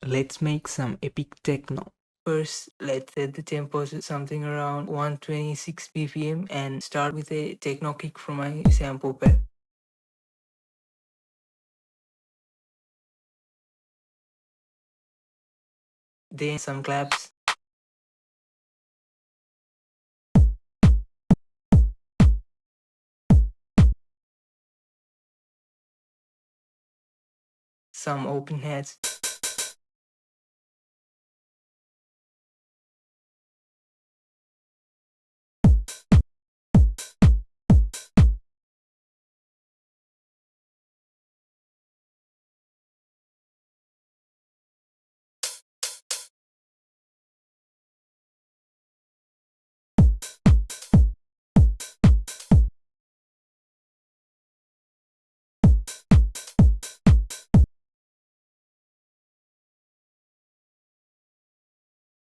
Let's make some epic techno. First, let's set the tempo to something around 126 BPM and start with a techno kick from my sample pack. Then some claps. Some open hats.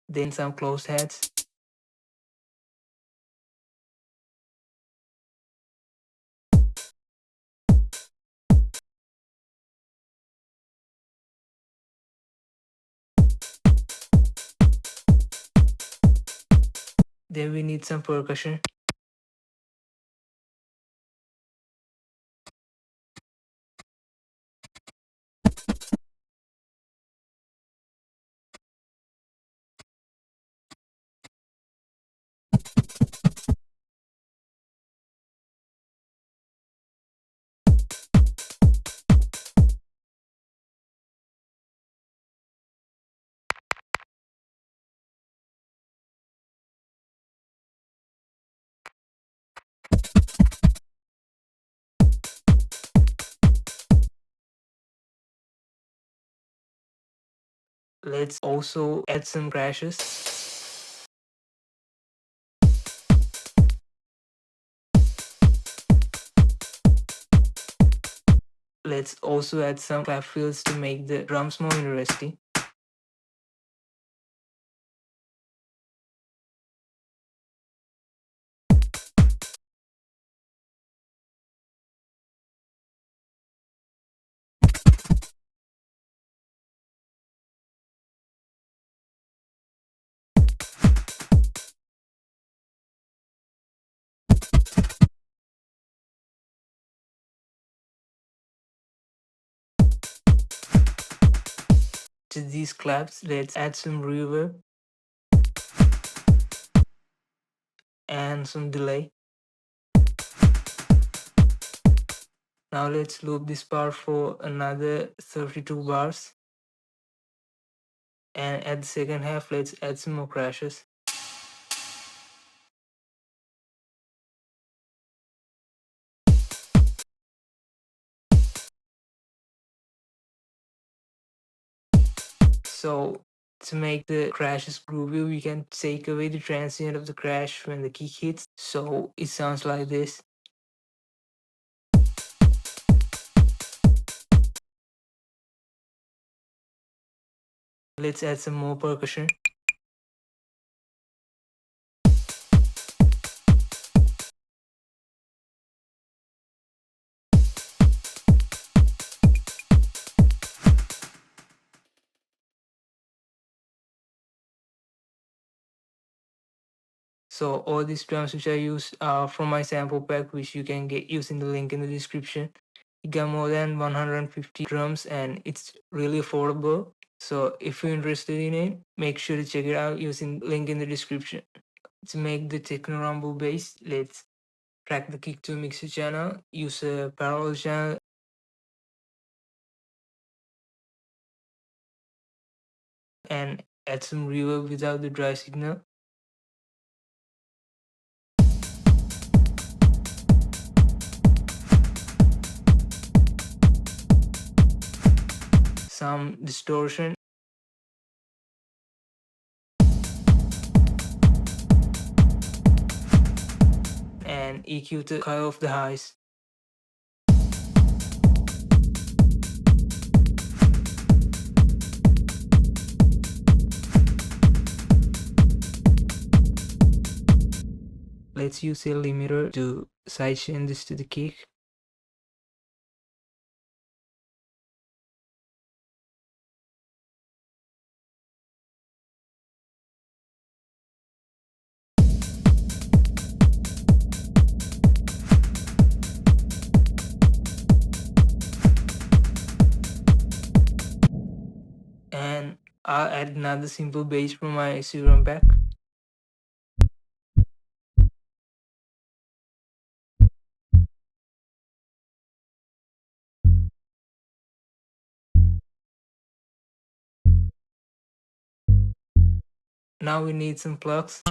Then some closed hats. Then we need some percussion. Let's also add some crashes. Let's also add some clap fills to make the drums more interesting. To these claps, let's add some reverb and some delay. Now let's loop this part for another 32 bars. And at the second half, let's add some more crashes. So to make the crashes groovy, we can take away the transient of the crash when the kick hits. So it sounds like this. Let's add some more percussion. So all these drums which I use are from my sample pack, which you can get using the link in the description. It got more than 150 drums and it's really affordable. So if you're interested in it, make sure to check it out using the link in the description. To make the Techno Rumble bass, let's track the kick to a mixer channel, use a parallel channel, and add some reverb without the dry signal. Some distortion. And EQ to cut off the highs. Let's use a limiter to sidechain this to the kick. And I'll add another simple bass from my Serum pack. Now we need some plucks.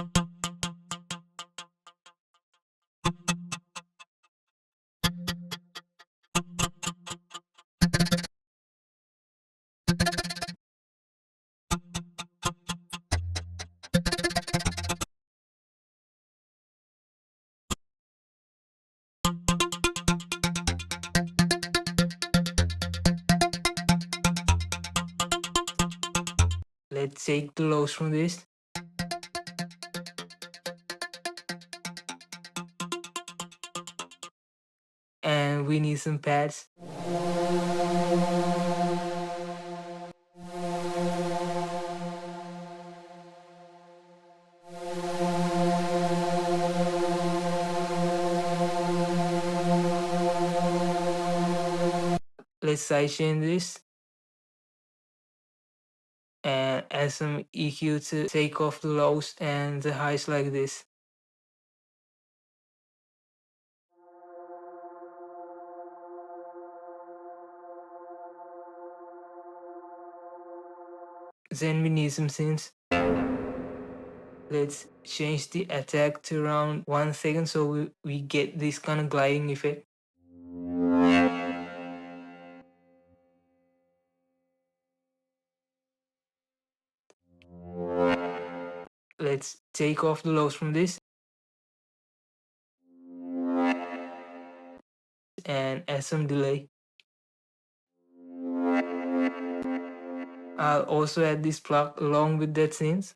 Let's take the lows from this. And we need some pads. Let's sidechain this and add some EQ to take off the lows and the highs like this. Then we need some synths. Let's change the attack to around 1 second so we get this kind of gliding effect. Let's take off the lows from this and add some delay. I'll also add this plug along with that synth.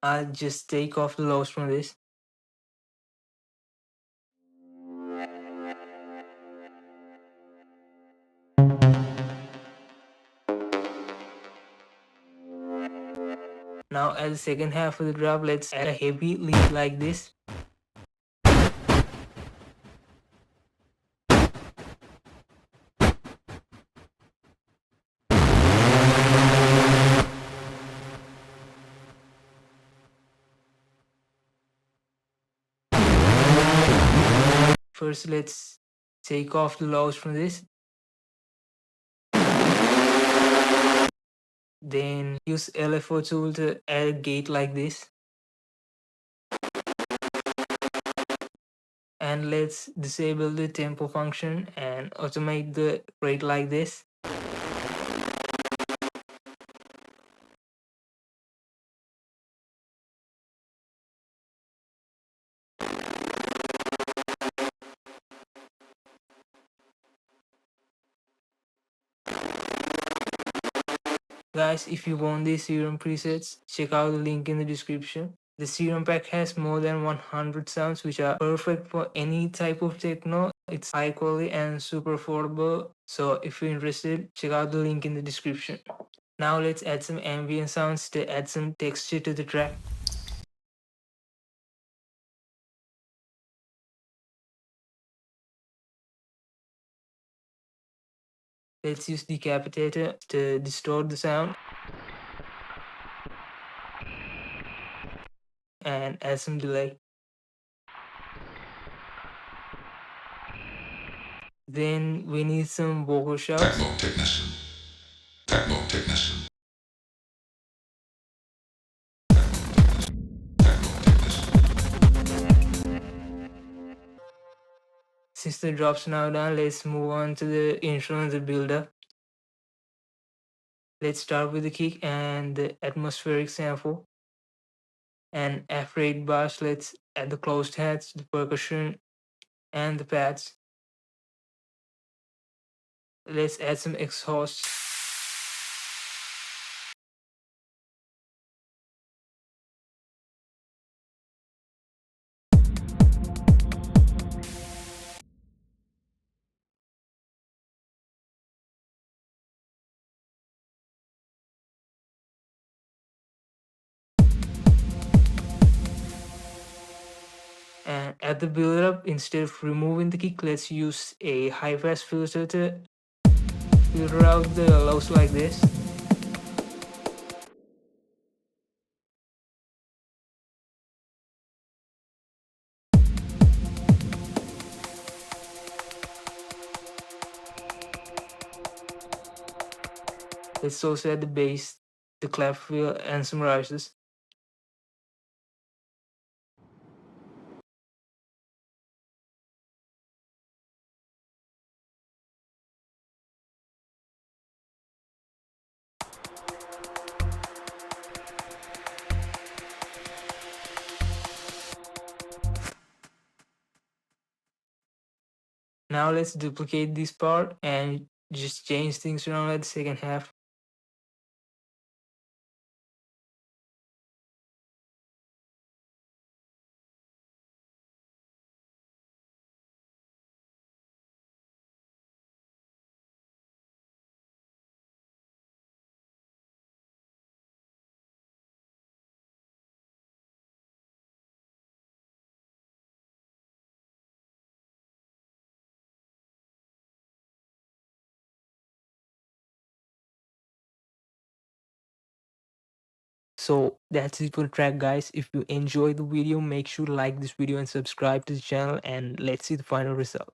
I'll just take off the lows from this. Now at the second half of the drop, let's add a heavy lead like this. First, let's take off the lows from this. Then use LFO tool to add a gate like this. And let's disable the tempo function and automate the rate like this. Guys, if you want these Serum presets, check out the link in the description. The Serum pack has more than 100 sounds which are perfect for any type of techno. It's high quality and super affordable. So if you're interested, check out the link in the description. Now let's add some ambient sounds to add some texture to the track. Let's use Decapitator to distort the sound. And add some delay. Then we need some vocal shouts. Since the drop's now done, let's move on to the intro and the build-up. Let's start with the kick and the atmospheric sample. And after 8 bars, let's add the closed hats, the percussion, and the pads. Let's add some exhausts. And at the build up, instead of removing the kick, let's use a high pass filter to filter out the lows like this. Let's also add the bass, the clap fill, and some rises. Now let's duplicate this part and just change things around at the second half. So that's it for the track, guys. If you enjoyed the video, make sure to like this video and subscribe to the channel, and let's see the final result.